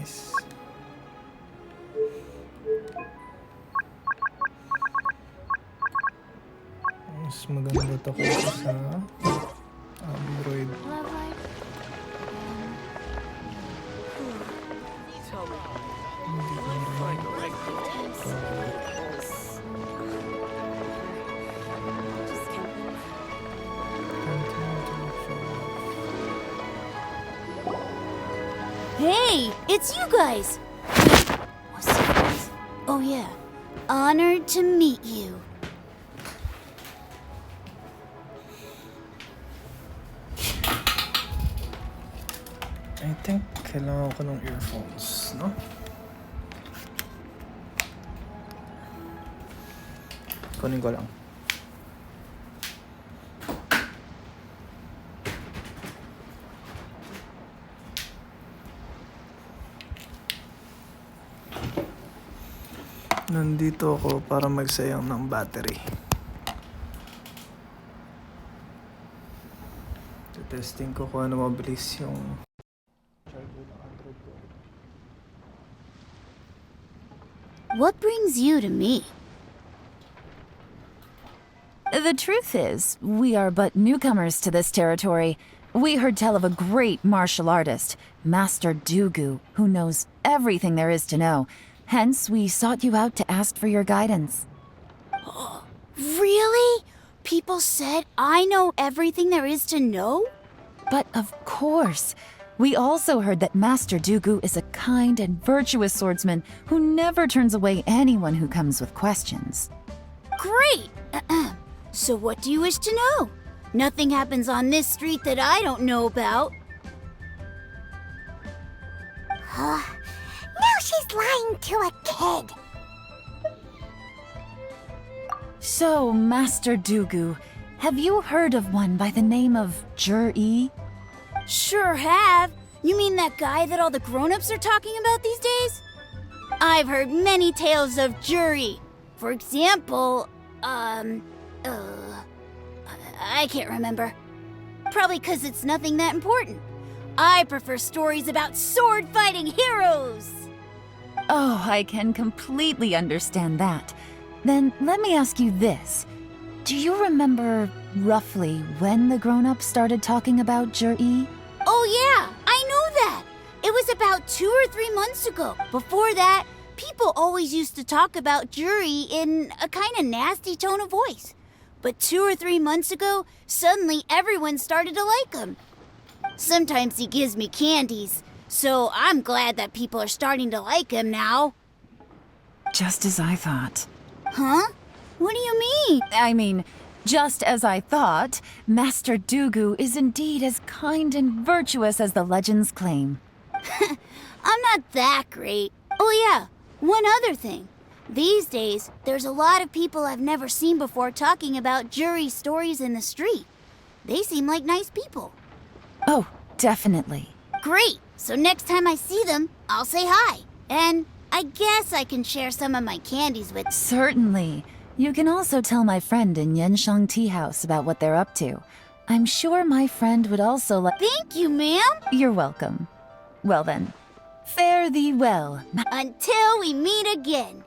Nice. Mas maganda to kaysa sa Android. Hey, it's you guys! What's this? Oh yeah, honored to meet you. I think kailangan ko ng earphones, no? Kunin ko lang. Nandito ako para magsayang ng battery. Testing ko kung ano mabilis yung charger ng Android ko. What brings you to me? The truth is, we are but newcomers to this territory. We heard tell of a great martial artist, Master Dugu, who knows everything there is to know. Hence, we sought you out to ask for your guidance. Really? People said I know everything there is to know? But of course, we also heard that Master Dugu is a kind and virtuous swordsman who never turns away anyone who comes with questions. Great! So what do you wish to know? Nothing happens on this street that I don't know about. Now she's lying to a kid. So, Master Dugu, have you heard of one by the name of Jur-E? Sure have. You mean that guy that all the grown-ups are talking about these days? I've heard many tales of jury. For example, I can't remember. Probably 'cause it's nothing that important. I prefer stories about sword-fighting heroes. Oh, I can completely understand that. Then let me ask you this. Do you remember roughly when the grown-ups started talking about Jur-E? Oh yeah, I know that. It was about 2 or 3 months ago. Before that, people always used to talk about jury in a kind of nasty tone of voice. But 2 or 3 months ago, suddenly everyone started to like him. Sometimes he gives me candies, so I'm glad that people are starting to like him now. Just as I thought. Huh? What do you mean? I mean, just as I thought, Master Dugu is indeed as kind and virtuous as the legends claim. I'm not that great. Oh yeah, one other thing. These days, there's a lot of people I've never seen before talking about jury stories in the street. They seem like nice people. Oh, definitely. Great! So next time I see them, I'll say hi. And I guess I can share some of my candies with... Certainly. You can also tell my friend in Yenshang Tea House about what they're up to. I'm sure my friend would also like... Thank you, ma'am! You're welcome. Well then, fare thee well. Until we meet again.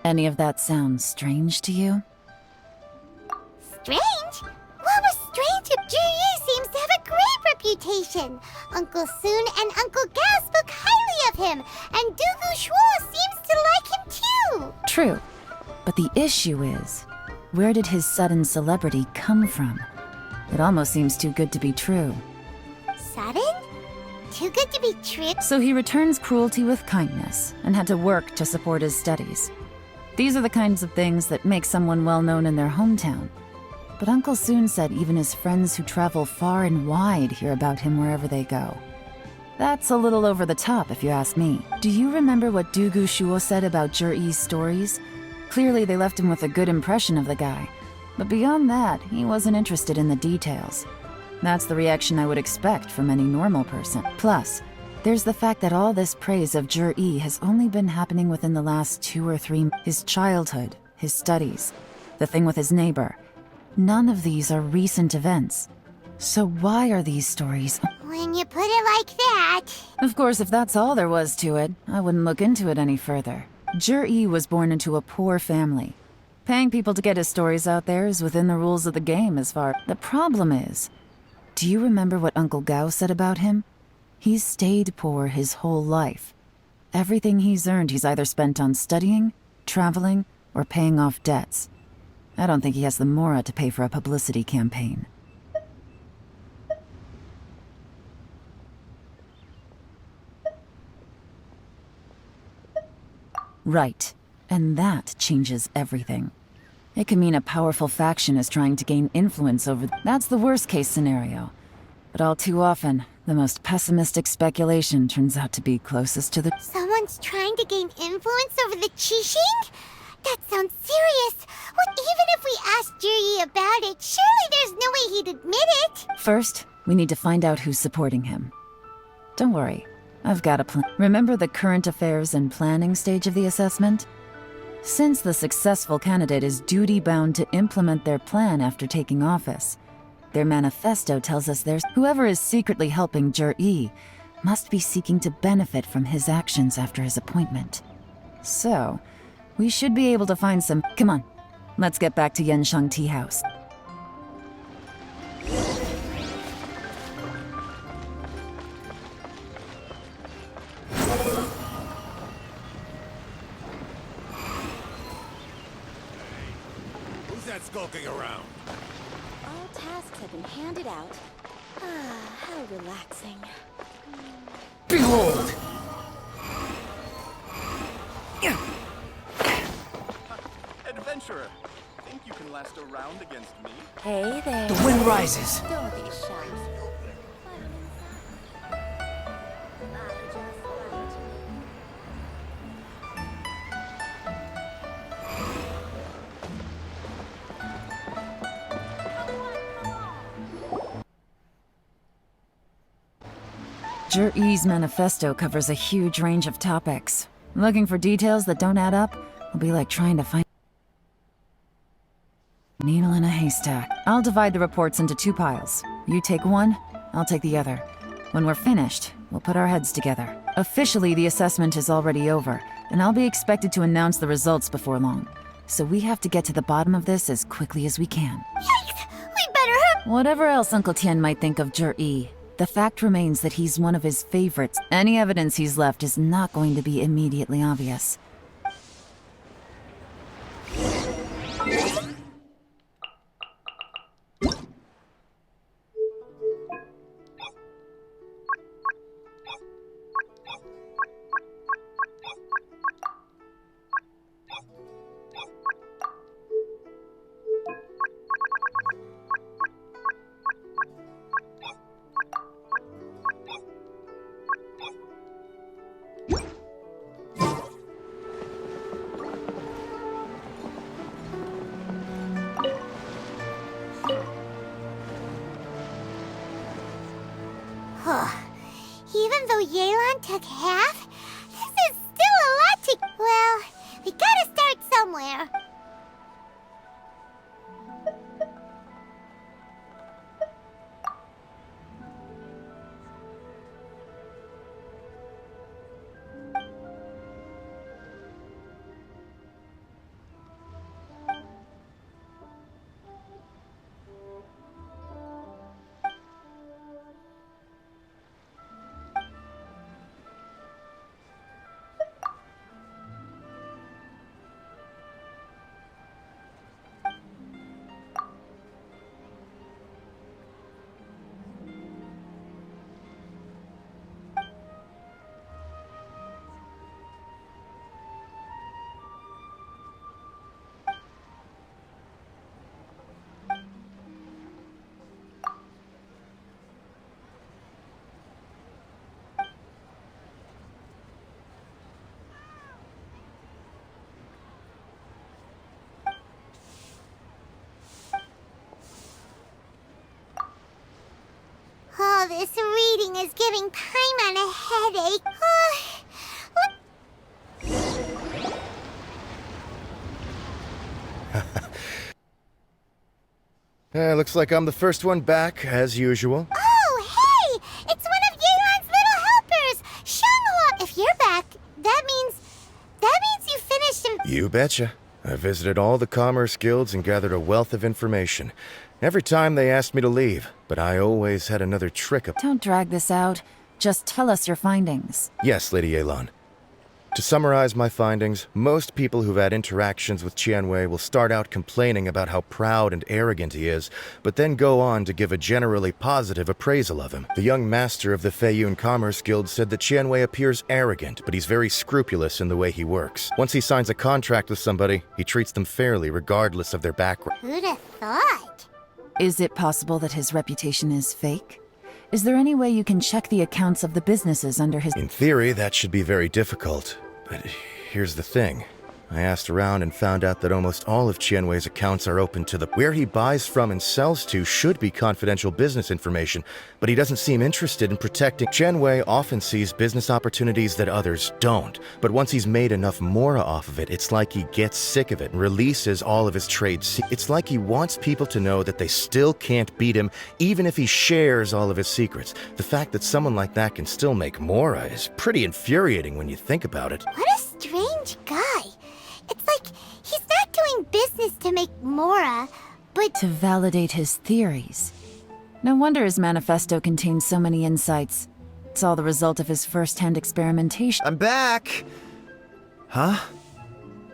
Any of that sound strange to you? Strange? What was strange if Jur-E seems to have a great reputation. Uncle Soon and Uncle Gao spoke highly of him, and Dugu Shuo seems to like him too. True. But the issue is, where did his sudden celebrity come from? It almost seems too good to be true. Sudden? Too good to be true? So he returns cruelty with kindness and had to work to support his studies. These are the kinds of things that make someone well known in their hometown. But Uncle Soon said even his friends who travel far and wide hear about him wherever they go. That's a little over the top, if you ask me. Do you remember what Dugu Shuo said about Jur-E's stories? Clearly they left him with a good impression of the guy. But beyond that, he wasn't interested in the details. That's the reaction I would expect from any normal person. Plus, there's the fact that all this praise of Jur-E has only been happening within the last 2 or 3 his childhood, his studies, the thing with his neighbor. None of these are recent events. So why are these stories... When you put it like that. Of course, if that's all there was to it, I wouldn't look into it any further. Jur-E was born into a poor family. Paying people to get his stories out there is within the rules of the game as far... The problem is, do you remember what Uncle Gao said about him? He's stayed poor his whole life. Everything he's earned he's either spent on studying, traveling, or paying off debts. I don't think he has the mora to pay for a publicity campaign. Right. And that changes everything. It can mean a powerful faction is trying to gain influence over... That's the worst-case scenario. But all too often, the most pessimistic speculation turns out to be closest to the... Someone's trying to gain influence over the Qixing? That sounds serious. Well, even if we asked Jiri about it, surely there's no way he'd admit it. First, we need to find out who's supporting him. Don't worry, I've got a plan. Remember the current affairs and planning stage of the assessment? Since the successful candidate is duty-bound to implement their plan after taking office, their manifesto tells us whoever is secretly helping Jur-E must be seeking to benefit from his actions after his appointment. So, we should be able to find some... Come on, let's get back to Yenshang Tea House. Who's that skulking around? All tasks have been handed out. Ah, how relaxing. Behold! Adventurer, think you can last a round against me? Hey there. The wind rises! Don't be shy. Jur-E's manifesto covers a huge range of topics. Looking for details that don't add up will be like trying to find a needle in a haystack. I'll divide the reports into 2 piles. You take one, I'll take the other. When we're finished, we'll put our heads together. Officially, the assessment is already over, and I'll be expected to announce the results before long. So we have to get to the bottom of this as quickly as we can. Yikes! We better hurry! Whatever else Uncle Tian might think of Jur-E, the fact remains that he's one of his favorites. Any evidence he's left is not going to be immediately obvious. Even though Yelan took half, this is still a lot to... Well, we gotta start somewhere. Oh, this reading is giving Paimon a headache. Looks like I'm the first one back, as usual. Oh, hey! It's You betcha. I visited all the commerce guilds and gathered a wealth of information. Every time they asked me to leave, but I always had another trick up. Don't drag this out. Just tell us your findings. Yes, Lady Yelan. To summarize my findings, most people who've had interactions with Qianwei will start out complaining about how proud and arrogant he is, but then go on to give a generally positive appraisal of him. The young master of the Feiyun Commerce Guild said that Qianwei appears arrogant, but he's very scrupulous in the way he works. Once he signs a contract with somebody, he treats them fairly regardless of their background. Who'd have thought? Is it possible that his reputation is fake? Is there any way you can check the accounts of the businesses under his... In theory, that should be very difficult. But here's the thing. I asked around and found out that almost all of Qianwei's accounts are open to the... Where he buys from and sells to should be confidential business information, but he doesn't seem interested in protecting... Qianwei often sees business opportunities that others don't, but once he's made enough mora off of it, it's like he gets sick of it and releases all of his trade It's like he wants people to know that they still can't beat him, even if he shares all of his secrets. The fact that someone like that can still make mora is pretty infuriating when you think about it. What a strange guy. It's like he's not doing business to make mora, but To validate his theories. No wonder his manifesto contains so many insights. It's all the result of his first-hand experimentation. I'm back! Huh?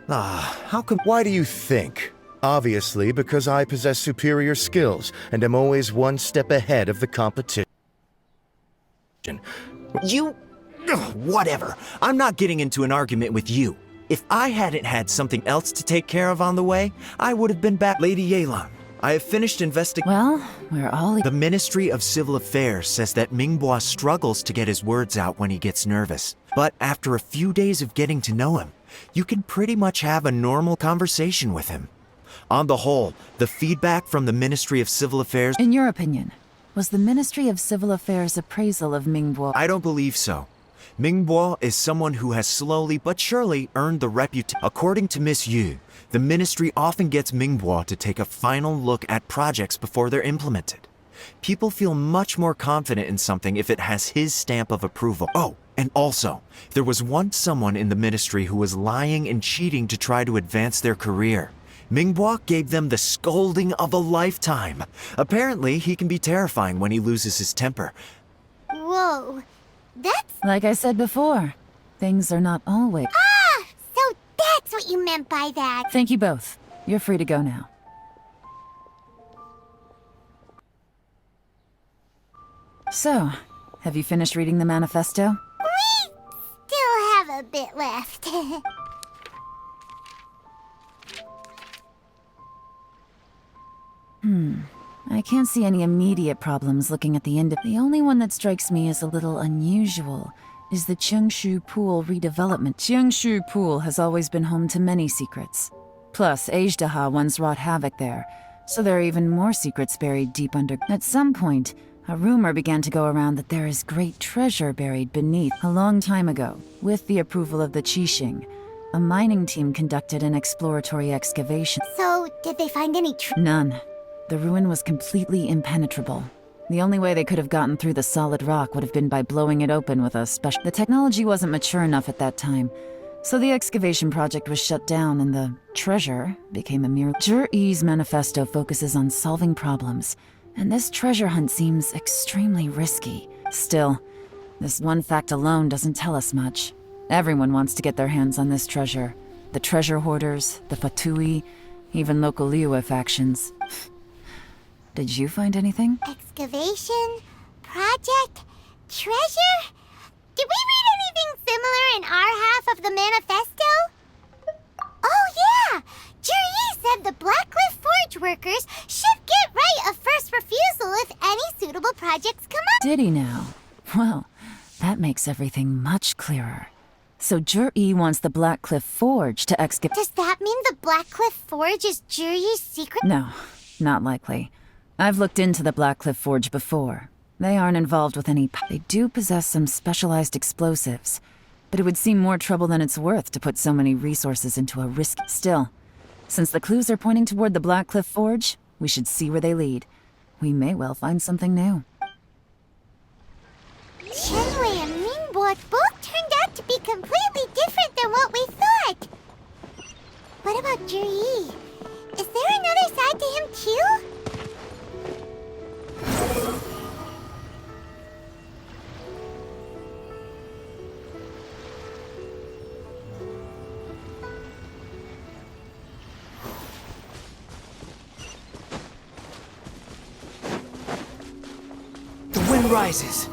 How come... Why do you think? Obviously, because I possess superior skills and am always one step ahead of the competition. You... Ugh, whatever. I'm not getting into an argument with you. If I hadn't had something else to take care of on the way, I would have been back. Lady Yelan, I have finished investigating... Well, we're all... The Ministry of Civil Affairs says that Mingbois struggles to get his words out when he gets nervous. But after a few days of getting to know him, you can pretty much have a normal conversation with him. On the whole, the feedback from the Ministry of Civil Affairs... In your opinion, was the Ministry of Civil Affairs' appraisal of Mingbo... I don't believe so. Mingbo is someone who has slowly but surely earned the reputation. According to Miss Yu, the ministry often gets Mingbo to take a final look at projects before they're implemented. People feel much more confident in something if it has his stamp of approval. Oh, and also, there was once someone in the ministry who was lying and cheating to try to advance their career. Mingbo gave them the scolding of a lifetime. Apparently, he can be terrifying when he loses his temper. whoa. That's... Like I said before, things are not always... Ah! So that's what you meant by that. Thank you both. You're free to go now. So, have you finished reading the manifesto? We still have a bit left. I can't see any immediate problems looking at the end of... The only one that strikes me as a little unusual is the Chengshu Pool redevelopment. Chengshu Pool has always been home to many secrets. Plus, Ajdaha once wrought havoc there, so there are even more secrets buried deep under... At some point, a rumor began to go around that there is great treasure buried beneath. A long time ago, with the approval of the Qixing, a mining team conducted an exploratory excavation. So, did they find any None. The ruin was completely impenetrable. The only way they could have gotten through the solid rock would have been by blowing it open with a special... The technology wasn't mature enough at that time, so the excavation project was shut down and the treasure became a mere... Zhi-Yi's manifesto focuses on solving problems, and this treasure hunt seems extremely risky. Still, this one fact alone doesn't tell us much. Everyone wants to get their hands on this treasure. The treasure hoarders, the Fatui, even local Liyue factions. Did you find anything? excavation? Project? Treasure? Did we read anything similar in our half of the manifesto? Oh yeah! Juri said the Blackcliff Forge workers should get right of first refusal if any suitable projects come up. Did he now? Well, that makes everything much clearer. So Juri wants the Blackcliff Forge to excavate... Does that mean the Blackcliff Forge is Juri's secret? No, not likely. I've looked into the Blackcliff Forge before. They aren't involved with any... They do possess some specialized explosives, but it would seem more trouble than it's worth to put so many resources into a risk... Still, since the clues are pointing toward the Blackcliff Forge, we should see where they lead. We may well find something new. Qianwei and Mingbo both turned out to be completely different than what we thought. Sun rises.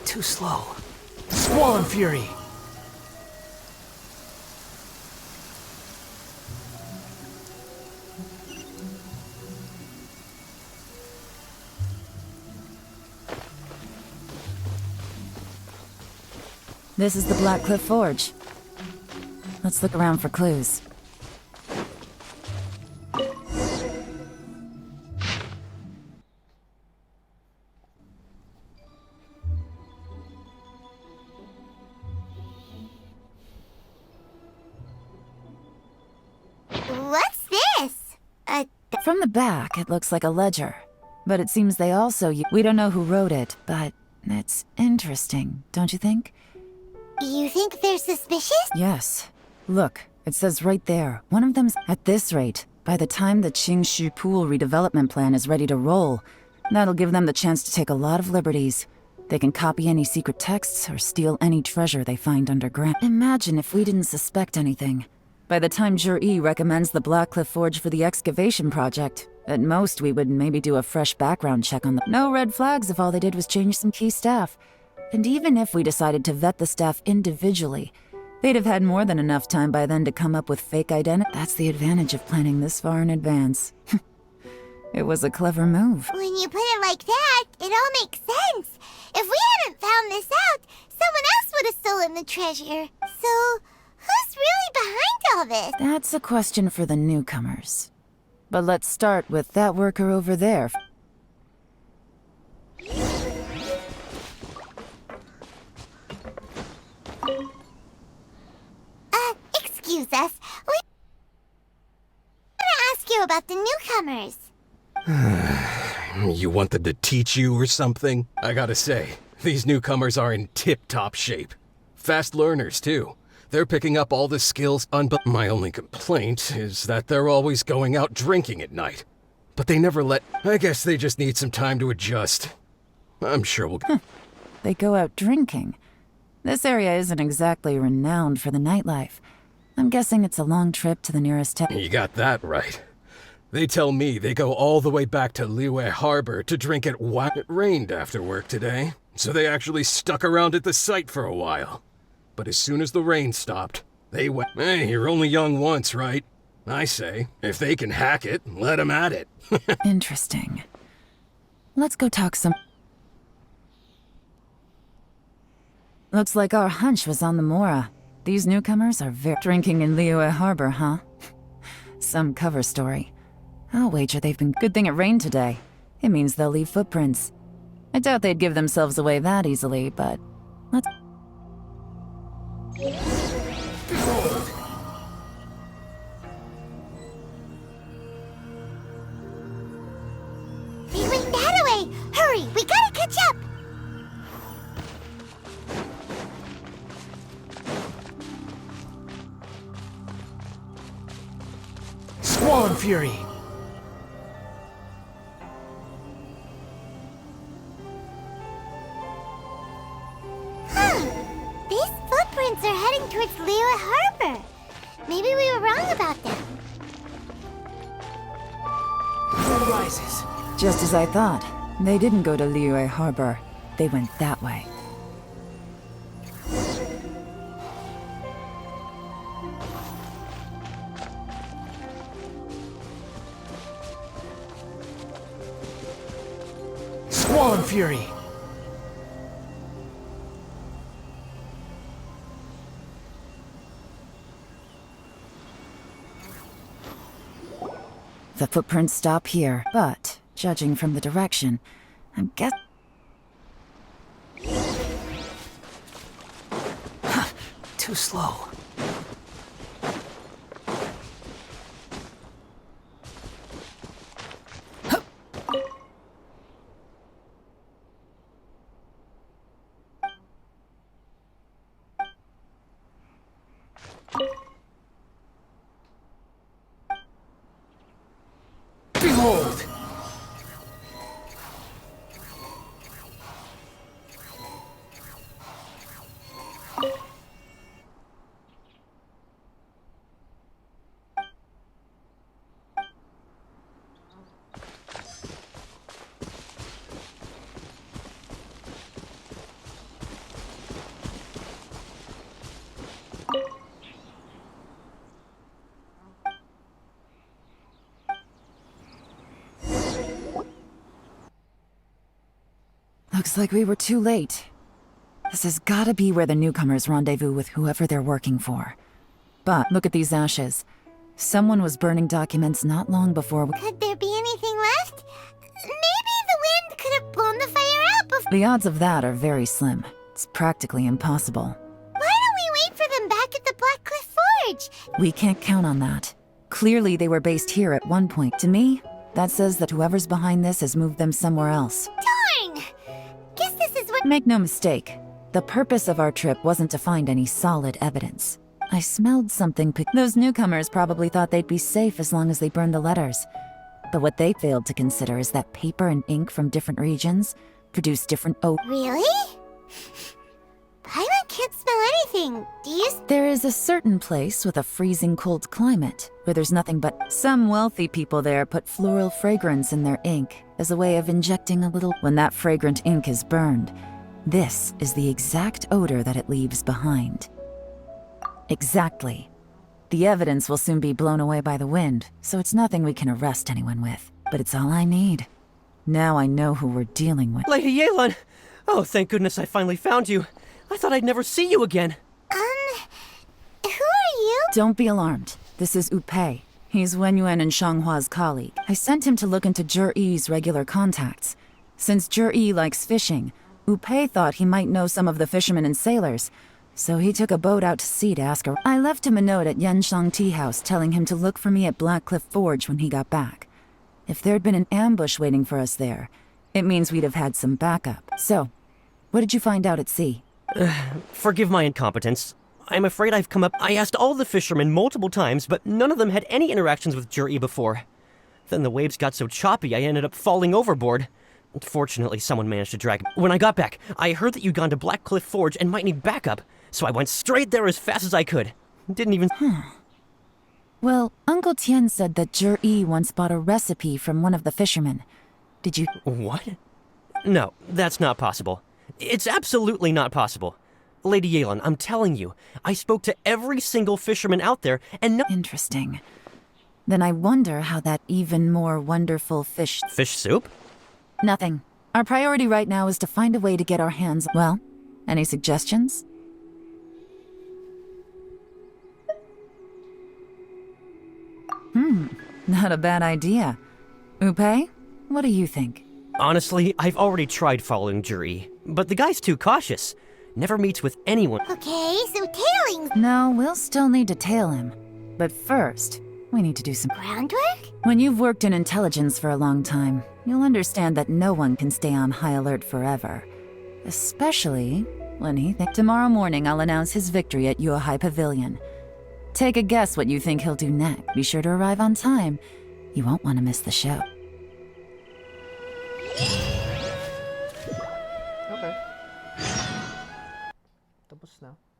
Too slow. Squall and fury. This is the Blackcliff Forge. Let's look around for clues. What's this? From the back, it looks like a ledger. But it seems they also... We don't know who wrote it, but it's interesting, don't you think? You think they're suspicious? Yes. Look, it says right there. One of them's... At this rate, by the time the Qingshu Pool redevelopment plan is ready to roll, that'll give them the chance to take a lot of liberties. They can copy any secret texts or steal any treasure they find underground. Imagine if we didn't suspect anything. By the time Jur-E recommends the Blackcliff Forge for the excavation project, at most we would maybe do a fresh background check on them. No red flags if all they did was change some key staff. And even if we decided to vet the staff individually, they'd have had more than enough time by then to come up with fake identity. That's the advantage of planning this far in advance. It was a clever move. When you put it like that, it all makes sense. If we hadn't found this out, someone else would have stolen the treasure. So, who's really behind all this? That's a question for the newcomers. But let's start with that worker over there. Excuse us. We want to ask you about the newcomers. You want them to teach you or something? I gotta say, these newcomers are in tip-top shape. Fast learners, too. They're picking up all the skills My only complaint is that they're always going out drinking at night. But they never let... I guess they just need some time to adjust. I'm sure we'll... They go out drinking. This area isn't exactly renowned for the nightlife. I'm guessing it's a long trip to the nearest town. You got that right. They tell me they go all the way back to Liyue Harbor to drink at It rained after work today, so they actually stuck around at the site for a while. But as soon as the rain stopped, they went... Hey, you're only young once, right? I say, if they can hack it, let them at it. Interesting. Let's go talk some... Looks like our hunch was on the Mora. These newcomers are drinking in Liyue Harbor, huh? Some cover story. I'll wager they've been... Good thing it rained today. It means they'll leave footprints. I doubt they'd give themselves away that easily, but... Let's... They went that way! Hurry, we gotta catch up! Squall and fury. These footprints are heading towards Liyue Harbor. Maybe we were wrong about them. Sun rises. Just as I thought. They didn't go to Liyue Harbor. They went that way. Squall and fury. The footprints stop here, but, judging from the direction, I'm guessing... Too slow. Behold! Looks like we were too late. This has gotta be where the newcomers rendezvous with whoever they're working for. But look at these ashes. Someone was burning documents not long before Could there be anything left? Maybe the wind could have blown the fire out before. The odds of that are very slim. It's practically impossible. Why don't we wait for them back at the Black Cliff Forge? We can't count on that. Clearly they were based here at one point. To me, that says that whoever's behind this has moved them somewhere else. Darn! Guess this is what. Make no mistake, the purpose of our trip wasn't to find any solid evidence. I smelled something Those newcomers probably thought they'd be safe as long as they burned the letters. But what they failed to consider is that paper and ink from different regions produce different Really? Paimon can't smell anything. Do you? There is a certain place with a freezing cold climate where there's nothing but some wealthy people there put floral fragrance in their ink as a way of injecting a little. When that fragrant ink is burned, this is the exact odor that it leaves behind. Exactly. The evidence will soon be blown away by the wind, so it's nothing we can arrest anyone with. But it's all I need. Now I know who we're dealing with. Lady Yelan! Oh, thank goodness I finally found you. I thought I'd never see you again. Who are you? Don't be alarmed. This is Upei. He's Wenyuan and Shanghua's colleague. I sent him to look into Zhiyi's regular contacts. Since Zhiyi likes fishing, Upei thought he might know some of the fishermen and sailors, so he took a boat out to sea to ask her. I left him a note at Yanshang Tea House telling him to look for me at Black Cliff Forge when he got back. If there'd been an ambush waiting for us there, it means we'd have had some backup. So, what did you find out at sea? Forgive my incompetence. I'm afraid I've come up. I asked all the fishermen multiple times, but none of them had any interactions with Zhiyi before. Then the waves got so choppy I ended up falling overboard. Fortunately, someone managed to drag me. When I got back, I heard that you'd gone to Black Cliff Forge and might need backup, so I went straight there as fast as I could. Didn't even. Well, Uncle Tian said that Zhiyi once bought a recipe from one of the fishermen. Did you? What? No, that's not possible. It's absolutely not possible. Lady Yelan, I'm telling you, I spoke to every single fisherman out there, and no— Interesting. Then I wonder how that even more wonderful fish— Fish soup? Nothing. Our priority right now is to find a way to get our hands— Well, any suggestions? Not a bad idea. Upei, what do you think? Honestly, I've already tried following Zhiyi, but the guy's too cautious. Never meets with anyone. Okay, so tailing. No, we'll still need to tail him. But first, we need to do some Groundwork? When you've worked in intelligence for a long time, you'll understand that no one can stay on high alert forever. Especially when he thinks. Tomorrow morning, I'll announce his victory at Yuehai Pavilion. Take a guess what you think he'll do next. Be sure to arrive on time. You won't want to miss the show.